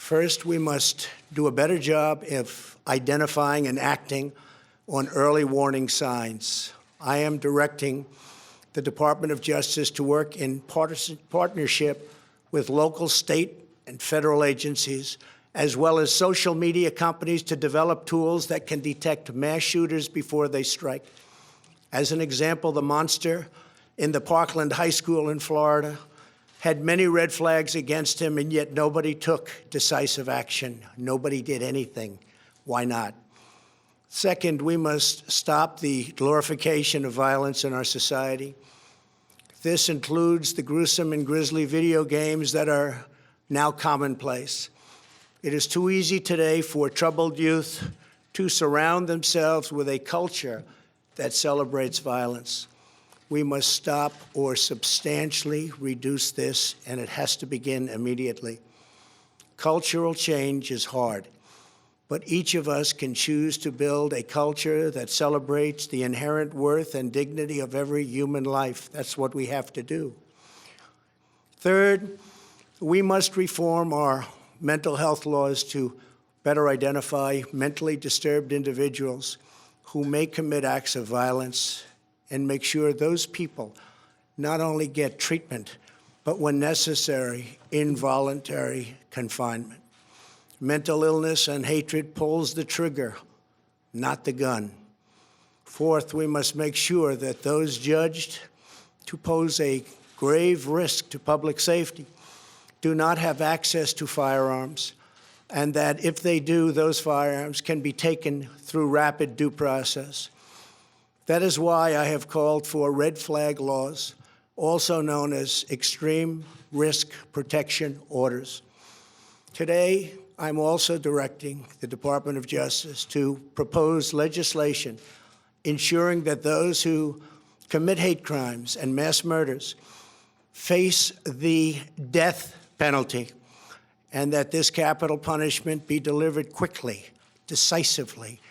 First, we must do a better job of identifying and acting on early warning signs. I am directing the Department of Justice to work in partnership with local, state, and federal agencies, as well as social media companies, to develop tools that can detect mass shooters before they strike. As an example, the monster in the Parkland High School in Florida had many red flags against him, and yet nobody took decisive action. Nobody did anything. Why not? Second, we must stop the glorification of violence in our society. This includes the gruesome and grisly video games that are now commonplace. It is too easy today for troubled youth to surround themselves with a culture that celebrates violence. We must stop or substantially reduce this, and it has to begin immediately. Cultural change is hard, but each of us can choose to build a culture that celebrates the inherent worth and dignity of every human life. That's what we have to do. Third, we must reform our mental health laws to better identify mentally disturbed individuals who may commit acts of violence, and make sure those people not only get treatment, but when necessary, involuntary confinement. Mental illness and hatred pulls the trigger, not the gun. Fourth, we must make sure that those judged to pose a grave risk to public safety do not have access to firearms, and that if they do, those firearms can be taken through rapid due process. That is why I have called for red flag laws, also known as extreme risk protection orders. Today, I'm also directing the Department of Justice to propose legislation ensuring that those who commit hate crimes and mass murders face the death penalty, and that this capital punishment be delivered quickly, decisively,